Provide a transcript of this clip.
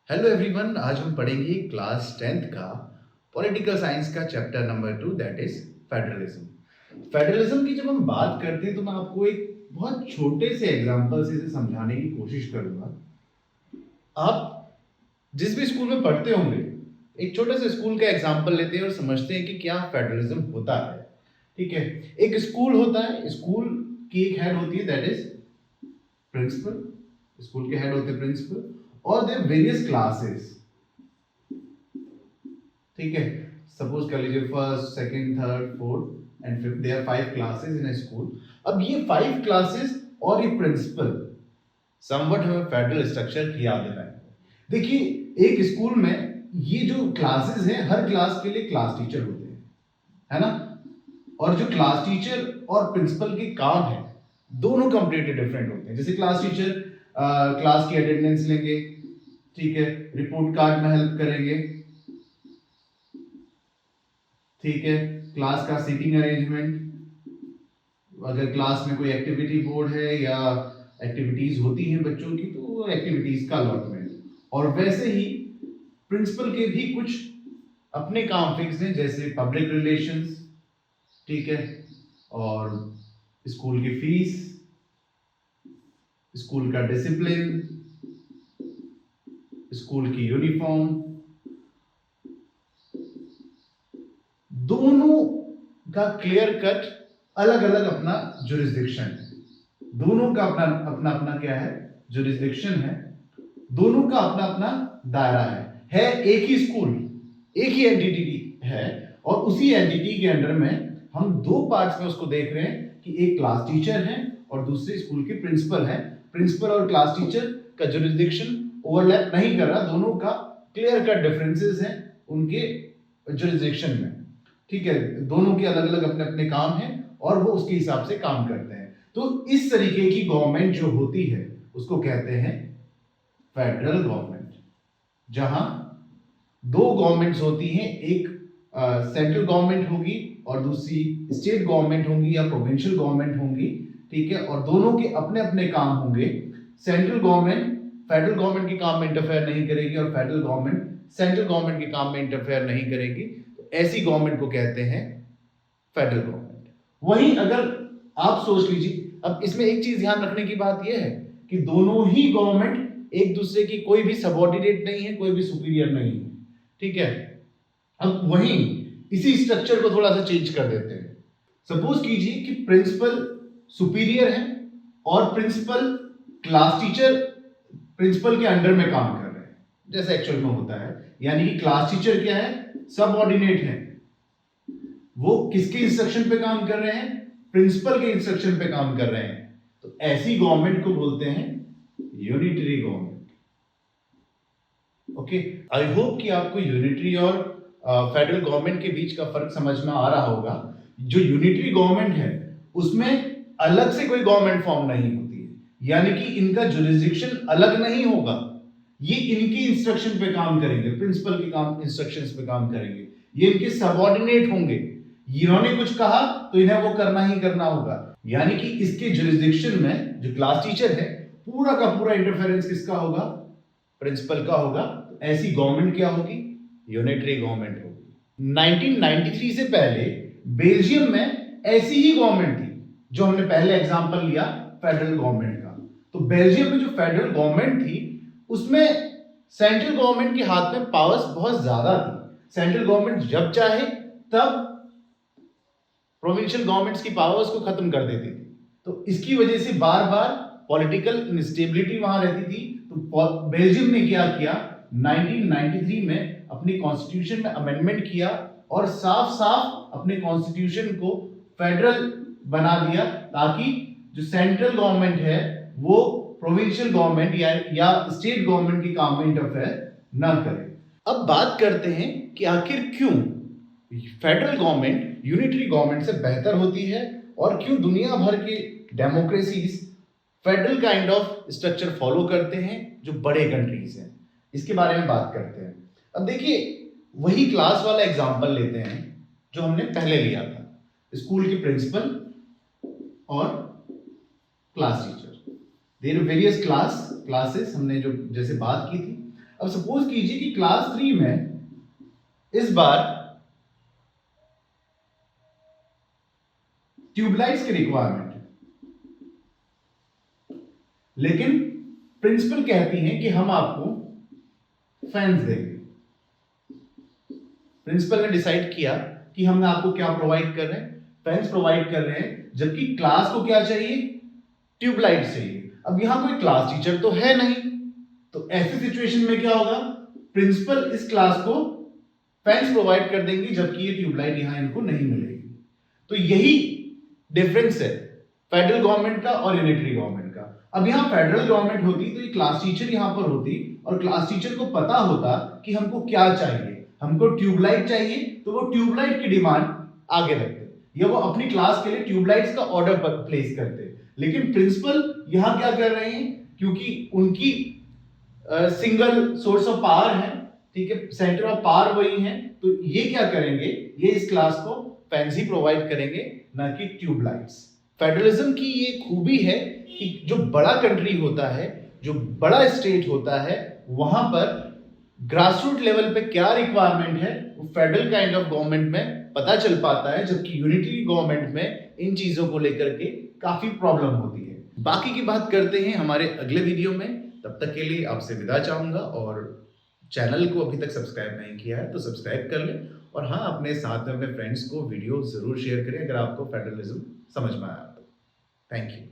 Hello everyone, आज हम पढ़ेंगे क्लास 10th का पॉलिटिकल साइंस का chapter number 2 that is federalism. Federalism की जब हम बात करते हैं तो मैं आपको एक बहुत छोटे से एग्जांपल से इसे समझाने की कोशिश करूंगा। आप जिस भी स्कूल में पढ़ते होंगे, एक छोटे से स्कूल का एग्जांपल लेते हैं और समझते हैं कि क्या फेडरलिज्म होता है। ठीक है, एक स्कूल होता है, स्कूल की एक हेड होती है दैट इज प्रिंसिपल। स्कूल के हेड होते हैं प्रिंसिपल और देयर वेरियस क्लासेस। ठीक है, सपोज कर लीजिए first, second, third, fourth and fifth, there 5 classes in a school. अब ये 5 क्लासेस और ये प्रिंसिपल समवट हमें फेडरल स्ट्रक्चर की याद दिलाए। देखिए, एक स्कूल में ये जो क्लासेस हैं, हर क्लास के लिए क्लास टीचर होते हैं, है ना। और जो क्लास टीचर और प्रिंसिपल के काम है, दोनों कंप्लीटली डिफरेंट होते हैं। जैसे क्लास टीचर क्लास की अटेंडेंस लेंगे, ठीक है, रिपोर्ट कार्ड में हेल्प करेंगे, ठीक है, क्लास का सीटिंग अरेंजमेंट, अगर क्लास में कोई एक्टिविटी बोर्ड है या एक्टिविटीज होती हैं बच्चों की, तो वो एक्टिविटीज का अलॉटमेंट। और वैसे ही प्रिंसिपल के भी कुछ अपने काम फिक्स हैं, जैसे पब्लिक रिलेशंस, ठीक है, और स्कूल की फीस, स्कूल का डिसिप्लिन, स्कूल की यूनिफॉर्म, दोनों का क्लियर कट अलग अलग अपना जुरिस्डिक्शन है। दोनों का अपना अपना अपना क्या है, जुरिस्डिक्शन है। दोनों का अपना अपना दायरा है एक ही स्कूल, एक ही एंटिटी है, और उसी एंटिटी के अंडर में हम दो पार्ट्स में उसको देख रहे हैं कि एक क्लास टीचर है और दूसरे स्कूल के प्रिंसिपल है। प्रिंसिपल और क्लास टीचर का जुरिस्डिक्शन ओवरलैप नहीं कर रहा, दोनों का क्लियर कट डिफरेंसेस हैं उनके जुरिस्डिक्शन में। ठीक है, दोनों के अलग अलग अपने अपने काम हैं और वो उसके हिसाब से काम करते हैं। तो इस तरीके की गवर्नमेंट जो होती है उसको कहते हैं फेडरल गवर्नमेंट, जहां दो गवर्नमेंट्स होती हैं, एक सेंट्रल गवर्नमेंट होगी और दूसरी स्टेट गवर्नमेंट होंगी या प्रोविंशियल गवर्नमेंट होंगी। ठीक है, और दोनों के अपने अपने काम होंगे। सेंट्रल गवर्नमेंट फेडरल गवर्नमेंट के काम में इंटरफेयर नहीं करेगी और फेडरल गवर्नमेंट सेंट्रल गवर्नमेंट के काम में इंटरफेयर नहीं करेगी। तो ऐसी गवर्नमेंट को कहते हैं फेडरल गवर्नमेंट। वहीं अगर आप सोच लीजिए, अब इसमें एक चीज ध्यान रखने की बात यह है कि दोनों ही गवर्नमेंट एक दूसरे की कोई भी सबऑर्डिनेट नहीं है, कोई भी सुपीरियर नहीं है। ठीक है, अब वहीं इसी स्ट्रक्चर को थोड़ा सा चेंज कर देते हैं। सपोज कीजिए कि प्रिंसिपल सुपीरियर है और प्रिंसिपल क्लास टीचर प्रिंसिपल के अंडर में काम कर रहे हैं, जैसे एक्चुअल में होता है। यानी कि क्लास टीचर क्या है, सबऑर्डिनेट है, वो किसके इंस्ट्रक्शन पे काम कर रहे हैं, प्रिंसिपल के इंस्ट्रक्शन पे काम कर रहे हैं। तो ऐसी गवर्नमेंट को बोलते हैं unitary government. Okay, I hope कि आपको यूनिटरी और फेडरल गवर्नमेंट के बीच का फर्क समझ में आ रहा होगा। जो यूनिटरी गवर्नमेंट है उसमें अलग से कोई गवर्नमेंट फॉर्म नहीं होती है, यानी कि इनका जुरिस्डिक्शन अलग नहीं होगा। ये इनकी इंस्ट्रक्शन पे काम करेंगे, प्रिंसिपल के काम इंस्ट्रक्शंस पे काम करेंगे, ये इनके सबऑर्डिनेट होंगे। इन्होंने कुछ कहा तो इन्हें वो करना ही करना होगा। यानी कि इसके जुरिस्डिक्शन में जो क्लास टीचर है, पूरा का पूरा इंटरफेरेंस किसका होगा, प्रिंसिपल का होगा। ऐसी गवर्नमेंट क्या होगी, यूनिटरी गवर्नमेंट होगी। 1993 से पहले बेल्जियम में ऐसी ही गवर्नमेंट थी, जो हमने पहले एग्जांपल लिया फेडरल गवर्नमेंट का। तो बेल्जियम में जो फेडरल गवर्नमेंट थी उसमें सेंट्रल गवर्नमेंट के हाथ में पावर्स बहुत ज्यादा थी। सेंट्रल गवर्नमेंट जब चाहे तब प्रोविंशियल गवर्नमेंट्स की पावर्स को खत्म कर देती थी। तो इसकी वजह से बार बार पॉलिटिकल इंस्टेबिलिटी वहां रहती थी। तो बेल्जियम ने क्या किया, 1993 में अपनी कॉन्स्टिट्यूशन में अमेंडमेंट किया और साफ साफ अपने कॉन्स्टिट्यूशन को फेडरल बना दिया, ताकि जो सेंट्रल गवर्नमेंट है वो प्रोविंशियल गवर्नमेंट या स्टेट गवर्नमेंट के काम में इंटरफेयर ना करे। अब बात करते हैं कि आखिर क्यों फेडरल गवर्नमेंट यूनिटरी गवर्नमेंट से बेहतर होती है और क्यों दुनिया भर के democracies federal kind of structure follow करते हैं जो बड़े कंट्रीज हैं। इसके बारे में बात करते हैं। अब देखिए, वही क्लास वाला एग्जांपल लेते हैं जो हमने पहले लिया था, स्कूल के प्रिंसिपल और class teacher. There various classes हमने जो जैसे बात की थी। अब सपोज कीजिए कि क्लास 3 में इस बार ट्यूबलाइट्स की रिक्वायरमेंट है, लेकिन प्रिंसिपल कहती हैं कि हम आपको फैंस देंगे। प्रिंसिपल ने डिसाइड किया कि हम आपको क्या प्रोवाइड कर रहे हैं, फैंस प्रोवाइड कर रहे हैं, जबकि क्लास को क्या चाहिए, ट्यूबलाइट चाहिए। अब यहां कोई क्लास टीचर तो है नहीं, तो ऐसी सिचुएशन में क्या होगा, प्रिंसिपल इस क्लास को फैंस प्रोवाइड कर देंगे, जबकि ये ट्यूबलाइट यहां इनको नहीं मिलेगी। तो यही डिफरेंस है फेडरल गवर्नमेंट का और यूनिटरी गवर्नमेंट का। अब यहां फेडरल गवर्नमेंट होती तो ये क्लास टीचर यहां पर होती और क्लास टीचर को पता होता कि हमको क्या चाहिए, हमको ट्यूबलाइट चाहिए, तो वो ट्यूबलाइट की डिमांड आगे रखते या वो अपनी क्लास के लिए ट्यूबलाइट्स का ऑर्डर प्लेस करते। लेकिन प्रिंसिपल यहां क्या कर रहे हैं, क्योंकि उनकी सिंगल सोर्स ऑफ पावर है, ठीक है, सेंटर ऑफ पावर वही है, तो ये क्या करेंगे, ये इस क्लास को फैंस ही प्रोवाइड करेंगे, ना कि ट्यूबलाइट्स। फेडरलिज्म की ये खूबी है कि जो बड़ा कंट्री होता है, जो बड़ा स्टेट होता है, वहां पर ग्रासरूट लेवल पे क्या रिक्वायरमेंट है वो फेडरल काइंड ऑफ गवर्नमेंट में पता चल पाता है, जबकि यूनिटरी गवर्नमेंट में इन चीजों को लेकर के काफी प्रॉब्लम होती है। बाकी की बात करते हैं हमारे अगले वीडियो में। तब तक के लिए आपसे विदा चाहूंगा, और चैनल को अभी तक सब्सक्राइब नहीं किया है तो सब्सक्राइब कर लें, और हाँ, अपने साथ में अपने फ्रेंड्स को वीडियो जरूर शेयर करें अगर आपको फेडरलिज्म समझ में आया तो। Thank you.